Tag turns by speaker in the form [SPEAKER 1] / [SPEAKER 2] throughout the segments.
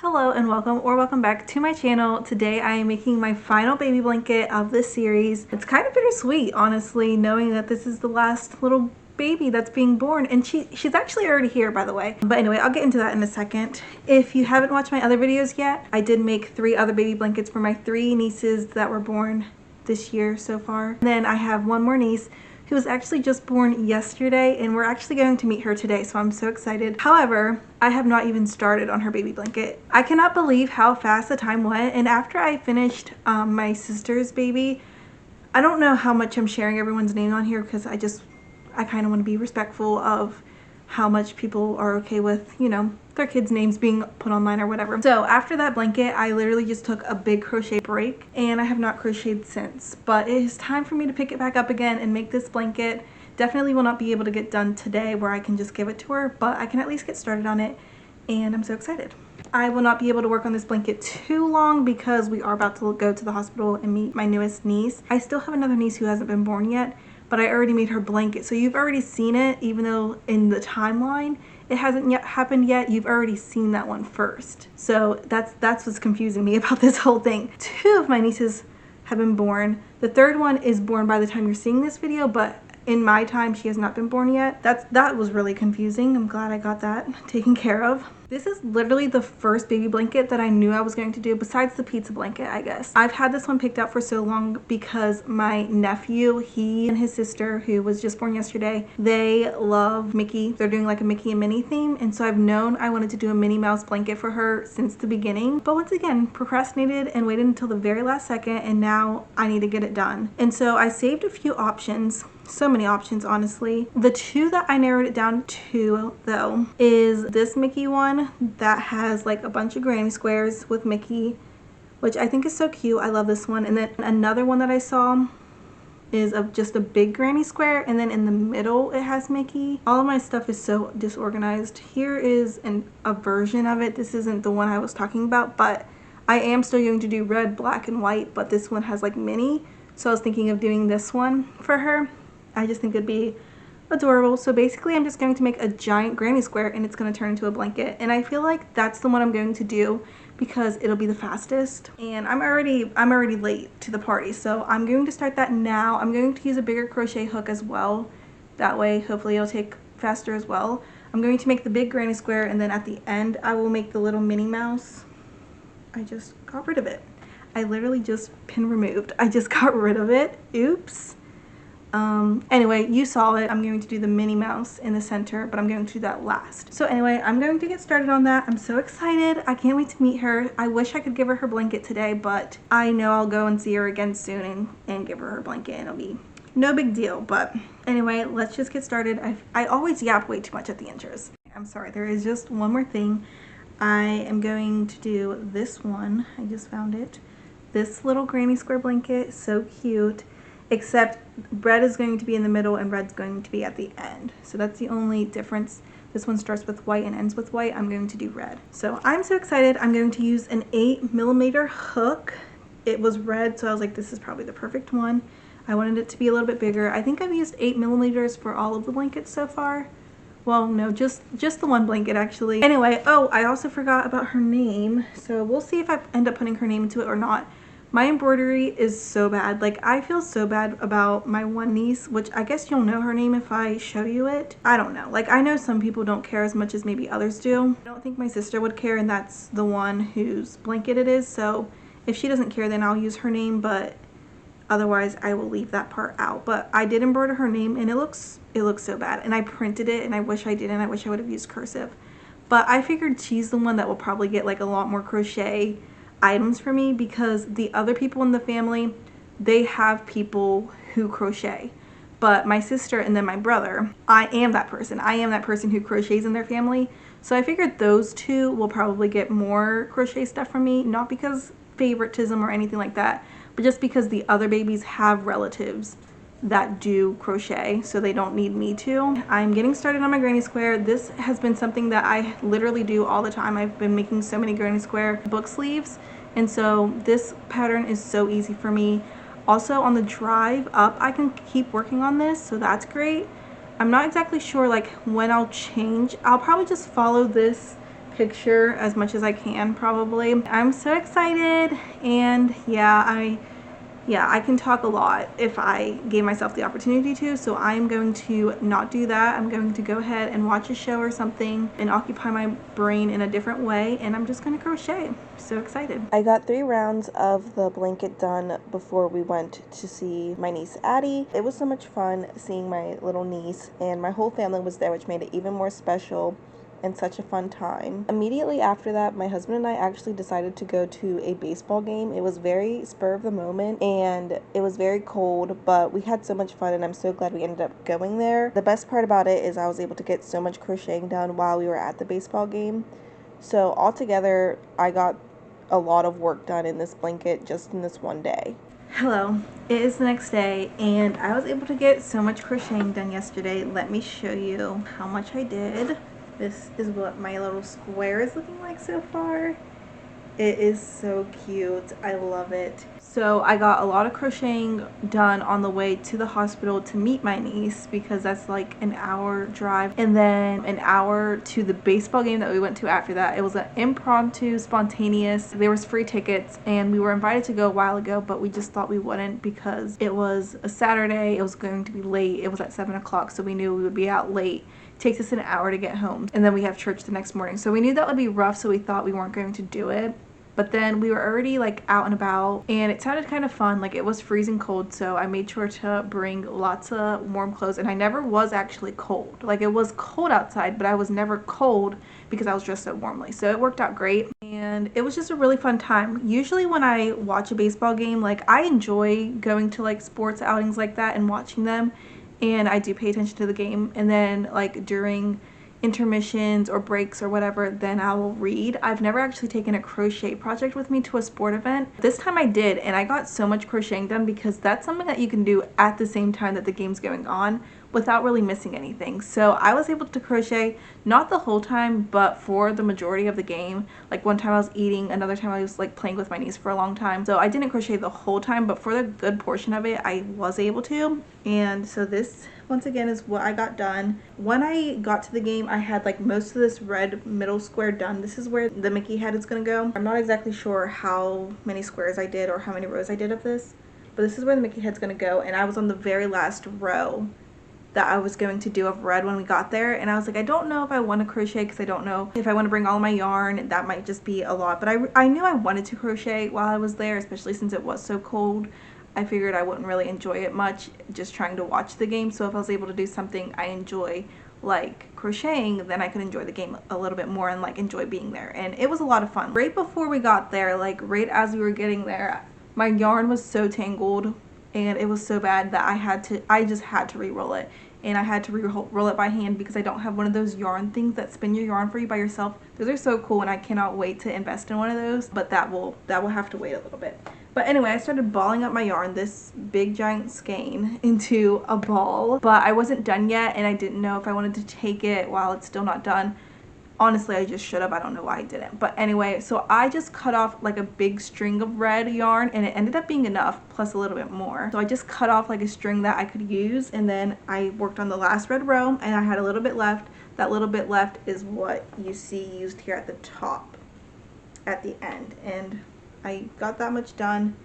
[SPEAKER 1] Hello and welcome back to my channel. Today I am making my final baby blanket of this series. It's kind of bittersweet, honestly, knowing that this is the last little baby that's being born, and she's actually already here, by the way. But anyway, I'll get into that in a second. If you haven't watched my other videos yet, I did make 3 other baby blankets for my 3 nieces that were born this year so far. And then I have one more niece who was actually just born yesterday, and we're actually going to meet her today, so I'm so excited. However, I have not even started on her baby blanket. I cannot believe how fast the time went, and after I finished my sister's baby, I don't know how much I'm sharing everyone's name on here because I kind of want to be respectful of how much people are okay with, you know, their kids' names being put online or whatever. So after that blanket, I literally just took a big crochet break, and I have not crocheted since. But it is time for me to pick it back up again and make this blanket. Definitely will not be able to get done today where I can just give it to her, but I can at least get started on it, and I'm so excited. I will not be able to work on this blanket too long because we are about to go to the hospital and meet my newest niece. I still have another niece who hasn't been born yet, but I already made her blanket. So you've already seen it, even though in the timeline it hasn't yet happened yet. You've already seen that one first. So that's what's confusing me about this whole thing. 2 of my nieces have been born. The 3rd one is born by the time you're seeing this video, but in my time she has not been born yet. That was really confusing. I'm glad I got that taken care of. This is literally the first baby blanket that I knew I was going to do, besides the pizza blanket, I guess. I've had this one picked out for so long because my nephew, he and his sister, who was just born yesterday, they love Mickey. They're doing like a Mickey and Minnie theme, and so I've known I wanted to do a Minnie Mouse blanket for her since the beginning. But once again, procrastinated and waited until the very last second, and now I need to get it done. And so I saved a few options. So many options, honestly. The 2 that I narrowed it down to, though, is this Mickey one that has like a bunch of granny squares with Mickey, which I think is so cute. I love this one. And then another one that I saw is of just a big granny square, and then in the middle it has Mickey. All of my stuff is so disorganized. Here is a version of it. This isn't the one I was talking about, but I am still going to do red, black, and white, but this one has like Minnie. So I was thinking of doing this one for her. I just think it'd be adorable. So basically I'm just going to make a giant granny square, and it's going to turn into a blanket, and I feel like that's the one I'm going to do because it'll be the fastest. And I'm already late to the party, so I'm going to start that now. I'm going to use a bigger crochet hook as well. That way hopefully it'll take faster as well. I'm going to make the big granny square, and then at the end I will make the little Minnie Mouse. I just got rid of it. I literally just pin removed. I just got rid of it. Oops. Anyway, you saw it. I'm going to do the Minnie Mouse in the center, but I'm going to do that last. So anyway, I'm going to get started on that. I'm so excited. I can't wait to meet her. I wish I could give her blanket today, but I know I'll go and see her again soon and give her blanket, and it'll be no big deal. But anyway, let's just get started. I always yap way too much at the intros. I'm sorry. There is just one more thing. I am going to do this one. I just found it. This little granny square blanket, so cute. Except red is going to be in the middle and red's going to be at the end. So that's the only difference. This one starts with white and ends with white. I'm going to do red. So I'm so excited. I'm going to use an 8mm hook. It was red, so I was like, this is probably the perfect one. I wanted it to be a little bit bigger. I think I've used 8mm for all of the blankets so far. Well, no, just the one blanket actually. Anyway, oh, I also forgot about her name. So we'll see if I end up putting her name into it or not. My embroidery is so bad. Like, I feel so bad about my one niece, which I guess you'll know her name if I show you it. I don't know. Like, I know some people don't care as much as maybe others do. I don't think my sister would care, and that's the one whose blanket it is. So if she doesn't care, then I'll use her name, but otherwise I will leave that part out. But I did embroider her name, and it looks so bad. And I printed it, and I wish I didn't. I wish I would have used cursive. But I figured she's the one that will probably get like a lot more crochet items for me, because the other people in the family, they have people who crochet, but my sister and then my brother, I am that person who crochets in their family. So I figured those 2 will probably get more crochet stuff from me, not because favoritism or anything like that, but just because the other babies have relatives that do crochet, so they don't need me to. I'm getting started on my granny square. This has been something that I literally do all the time. I've been making so many granny square book sleeves, and so this pattern is so easy for me. Also, on the drive up I can keep working on this, so that's great. I'm not exactly sure like when I'll change. I'll probably just follow this picture as much as I can probably. I'm so excited, and yeah, I can talk a lot if I gave myself the opportunity to, so I'm going to not do that. I'm going to go ahead and watch a show or something and occupy my brain in a different way, and I'm just going to crochet. I'm so excited. I got 3 rounds of the blanket done before we went to see my niece Addie. It was so much fun seeing my little niece, and my whole family was there, which made it even more special and such a fun time. Immediately after that, my husband and I actually decided to go to a baseball game. It was very spur of the moment and it was very cold, but we had so much fun and I'm so glad we ended up going there. The best part about it is I was able to get so much crocheting done while we were at the baseball game. So altogether, I got a lot of work done in this blanket just in this one day. Hello, it is the next day and I was able to get so much crocheting done yesterday. Let me show you how much I did. This is what my little square is looking like so far. It is so cute. I love it. So I got a lot of crocheting done on the way to the hospital to meet my niece because that's like an hour drive, and then an hour to the baseball game that we went to after that. It was an impromptu, spontaneous. There was free tickets and we were invited to go a while ago, but we just thought we wouldn't because it was a Saturday. It was going to be late. It was at 7 o'clock, so we knew we would be out late. It takes us an hour to get home, and then we have church the next morning. So we knew that would be rough, so we thought we weren't going to do it. But then we were already like out and about and it sounded kind of fun. Like it was freezing cold, so I made sure to bring lots of warm clothes, and I never was actually cold. Like it was cold outside, but I was never cold because I was dressed so warmly. So it worked out great and it was just a really fun time. Usually when I watch a baseball game, like I enjoy going to like sports outings like that and watching them, and I do pay attention to the game, and then like during intermissions or breaks or whatever, then I will read. I've never actually taken a crochet project with me to a sport event. This time I did, and I got so much crocheting done because that's something that you can do at the same time that the game's going on without really missing anything. So I was able to crochet, not the whole time, but for the majority of the game. Like one time I was eating, another time I was like playing with my niece for a long time. So I didn't crochet the whole time, but for the good portion of it, I was able to. And so this, once again, is what I got done. When I got to the game, I had like most of this red middle square done. This is where the Mickey head is gonna go. I'm not exactly sure how many squares I did or how many rows I did of this, but this is where the Mickey head's gonna go, and I was on the very last row that I was going to do of red when we got there, and I was like, I don't know if I want to crochet because I don't know if I want to bring all my yarn. That might just be a lot, but I knew I wanted to crochet while I was there, especially since it was so cold. I figured I wouldn't really enjoy it much just trying to watch the game, so if I was able to do something I enjoy like crocheting, then I could enjoy the game a little bit more and like enjoy being there. And it was a lot of fun. Right before we got there, like right as we were getting there, my yarn was so tangled and it was so bad that I just had to re-roll it, and I had to re-roll it by hand because I don't have one of those yarn things that spin your yarn for you by yourself. Those are so cool and I cannot wait to invest in one of those, but that will have to wait a little bit. But anyway, I started balling up my yarn, this big giant skein, into a ball, but I wasn't done yet and I didn't know if I wanted to take it while it's still not done. Honestly, I just should have. I don't know why I didn't. But anyway, so I just cut off like a big string of red yarn, and it ended up being enough plus a little bit more. So I just cut off like a string that I could use, and then I worked on the last red row and I had a little bit left. That little bit left is what you see used here at the top at the end, and I got that much done,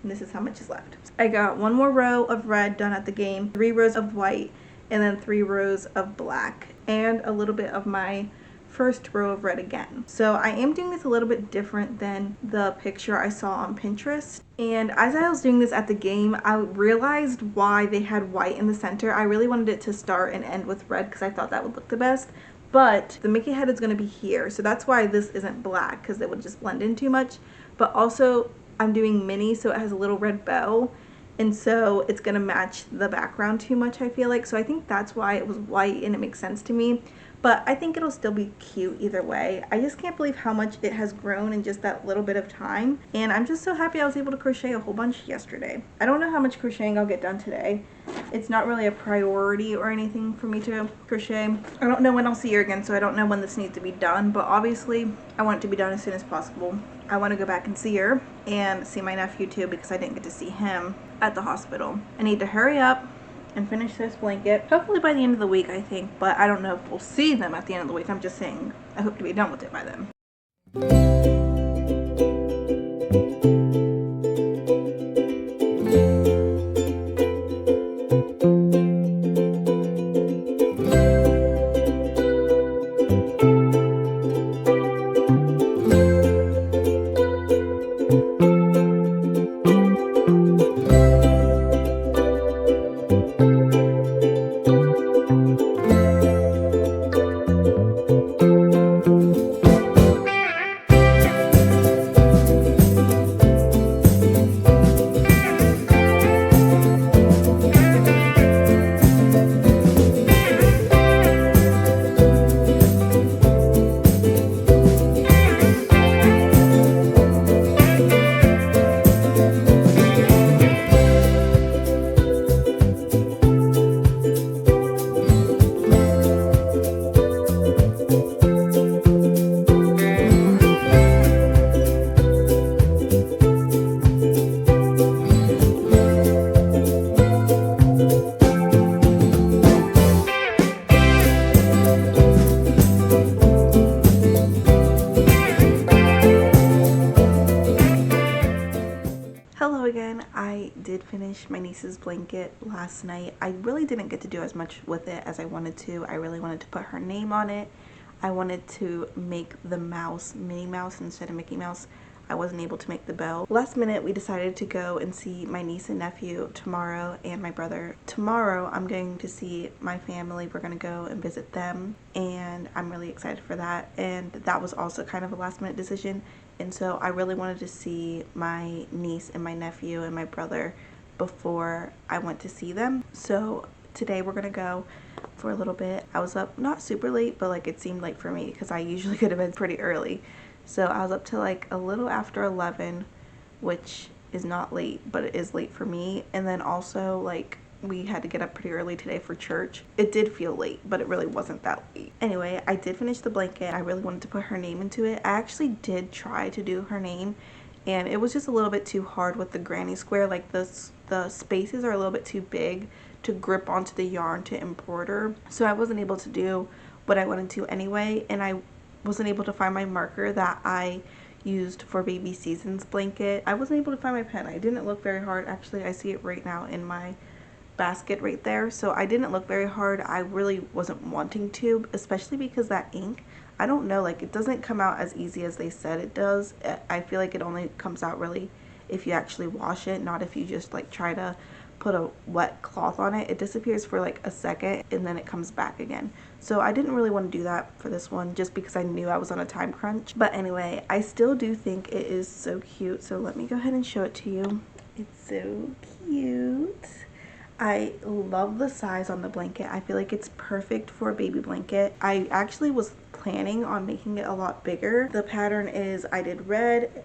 [SPEAKER 1] and this is how much is left. I got one more row of red done at the game, 3 rows of white, and then 3 rows of black, and a little bit of my first row of red again. So I am doing this a little bit different than the picture I saw on Pinterest. And as I was doing this at the game, I realized why they had white in the center. I really wanted it to start and end with red because I thought that would look the best. But the Mickey head is going to be here, so that's why this isn't black, because it would just blend in too much. But also I'm doing mini, so it has a little red bow, and so it's going to match the background too much, I feel like. So I think that's why it was white, and it makes sense to me. But I think it'll still be cute either way. I just can't believe how much it has grown in just that little bit of time. And I'm just so happy I was able to crochet a whole bunch yesterday. I don't know how much crocheting I'll get done today. It's not really a priority or anything for me to crochet. I don't know when I'll see her again, so I don't know when this needs to be done. But obviously, I want it to be done as soon as possible. I want to go back and see her and see my nephew too, because I didn't get to see him at the hospital. I need to hurry up and finish this blanket. Hopefully by the end of the week, I think, but I don't know if we'll see them at the end of the week. I'm just saying I hope to be done with it by then. Hello again. I did finish my niece's blanket last night. I really didn't get to do as much with it as I wanted to. I really wanted to put her name on it. I wanted to make the mouse Minnie Mouse instead of Mickey Mouse. I wasn't able to make the bell. Last minute we decided to go and see my niece and nephew tomorrow and my brother. Tomorrow I'm going to see my family. We're going to go and visit them and I'm really excited for that. And that was also kind of a last minute decision. And so I really wanted to see my niece and my nephew and my brother before I went to see them. So today we're gonna go for a little bit. I was up not super late, but like it seemed late for me because I usually go to bed pretty early. So I was up to like a little after 11, which is not late, but it is late for me. And then also like we had to get up pretty early today for church. It did feel late, but it really wasn't that late. Anyway, I did finish the blanket. I really wanted to put her name into it. I actually did try to do her name and it was just a little bit too hard with the granny square. Like the spaces are a little bit too big to grip onto the yarn to embroider. So I wasn't able to do what I wanted to anyway, and I wasn't able to find my marker that I used for baby seasons blanket. I wasn't able to find my pen. I didn't look very hard. Actually, I see it right now in my basket right there. So I didn't look very hard. I really wasn't wanting to, especially because that ink, I don't know, like it doesn't come out as easy as they said it does. I feel like it only comes out really if you actually wash it, not if you just like try to put a wet cloth on it. It disappears for like a second and then it comes back again. So I didn't really want to do that for this one just because I knew I was on a time crunch. But anyway, I still do think it is so cute. So let me go ahead and show it to you. It's so cute. I love the size on the blanket. I feel like it's perfect for a baby blanket. I actually was planning on making it a lot bigger. The pattern is I did red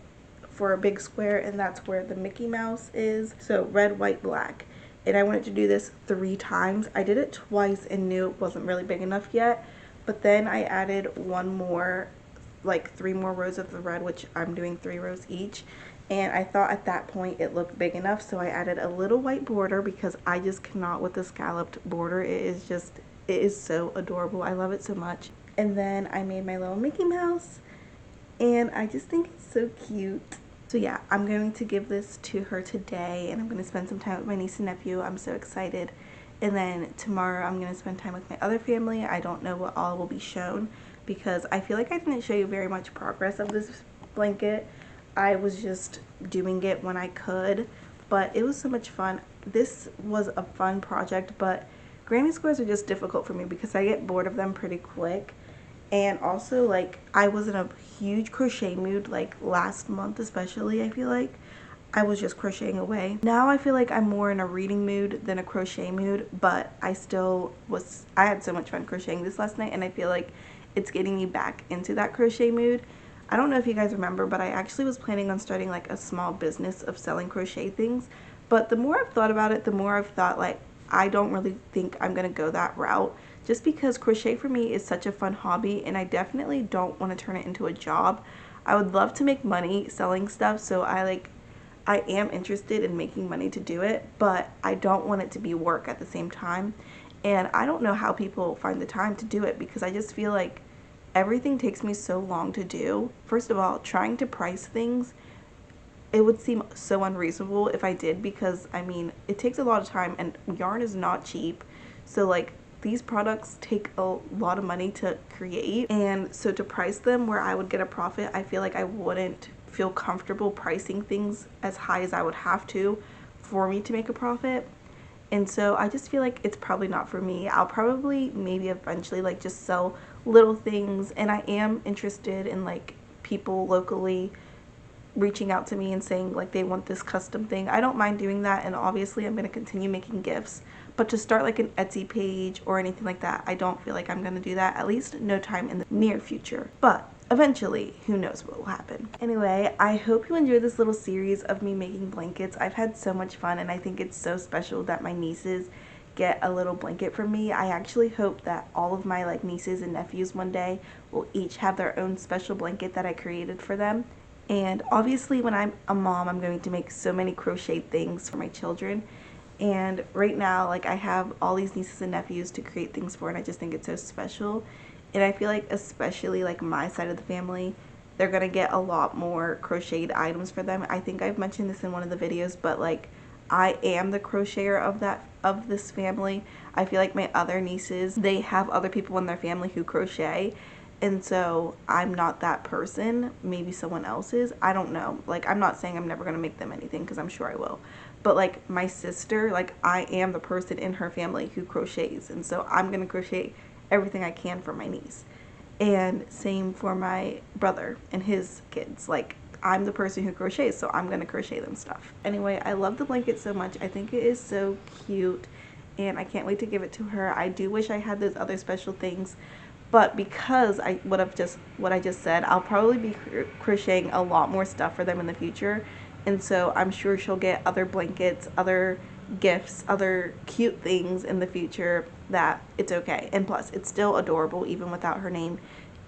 [SPEAKER 1] for a big square and that's where the Mickey Mouse is. So red, white, black. And I wanted to do this 3 times. I did it twice and knew it wasn't really big enough yet. But then I added one more, like 3 more rows of the red, which I'm doing 3 rows each. And I thought at that point it looked big enough, so I added a little white border because I just cannot with the scalloped border. It is so adorable. I love it so much. And then I made my little Mickey Mouse and I just think it's so cute. So yeah, I'm going to give this to her today and I'm going to spend some time with my niece and nephew. I'm so excited. And then tomorrow I'm going to spend time with my other family. I don't know what all will be shown because I feel like I didn't show you very much progress of this blanket. I was just doing it when I could, but it was so much fun. This was a fun project, but granny squares are just difficult for me because I get bored of them pretty quick. And also, like, I was in a huge crochet mood, like last month especially. I feel like I was just crocheting away. Now I feel like I'm more in a reading mood than a crochet mood, but I had so much fun crocheting this last night and I feel like it's getting me back into that crochet mood. I don't know if you guys remember, but I actually was planning on starting like a small business of selling crochet things. But the more I've thought about it, the more I've thought like I don't really think I'm gonna go that route just because crochet for me is such a fun hobby and I definitely don't want to turn it into a job. I would love to make money selling stuff, so I I am interested in making money to do it, but I don't want it to be work at the same time. And I don't know how people find the time to do it, because I just feel like everything takes me so long to do. First of all, trying to price things, it would seem so unreasonable if I did, because I mean, it takes a lot of time and yarn is not cheap. So like, these products take a lot of money to create, and so to price them where I would get a profit, I feel like I wouldn't feel comfortable pricing things as high as I would have to for me to make a profit. And so I just feel like it's probably not for me. I'll probably maybe eventually like just sell little things, and I am interested in like people locally reaching out to me and saying like they want this custom thing. I don't mind doing that, and obviously I'm going to continue making gifts, but to start like an Etsy page or anything like that, I don't feel like I'm going to do that, at least no time in the near future. But eventually, who knows what will happen. Anyway, I hope you enjoyed this little series of me making blankets. I've had so much fun, and I think it's so special that my nieces get a little blanket from me. I actually hope that all of my like nieces and nephews one day will each have their own special blanket that I created for them. And obviously when I'm a mom, I'm going to make so many crochet things for my children. And right now, like, I have all these nieces and nephews to create things for, and I just think it's so special. And I feel like especially like my side of the family, they're gonna get a lot more crocheted items for them. I think I've mentioned this in one of the videos, but like, I am the crocheter of this family. I feel like my other nieces, they have other people in their family who crochet, and so I'm not that person. Maybe someone else is. I don't know. Like, I'm not saying I'm never gonna make them anything, because I'm sure I will. But like my sister, like, I am the person in her family who crochets, and so I'm gonna crochet everything I can for my niece. And same for my brother and his kids. Like, I'm the person who crochets, so I'm gonna crochet them stuff. Anyway, I love the blanket so much. I think it is so cute, and I can't wait to give it to her. I do wish I had those other special things, but because what I just said, I'll probably be crocheting a lot more stuff for them in the future, and so I'm sure she'll get other blankets, other gifts, other cute things in the future, that it's okay. And plus, it's still adorable even without her name,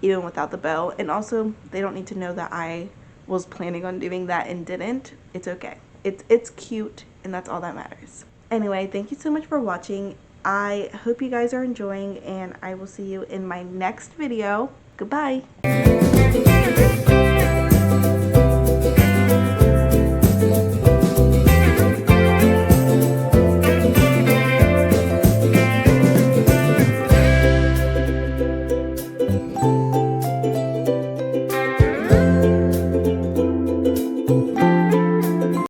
[SPEAKER 1] even without the bow. And also, they don't need to know that I was planning on doing that and didn't. It's okay. It's cute, and that's all that matters. Anyway, thank you so much for watching. I hope you guys are enjoying, and I will see you in my next video. Goodbye.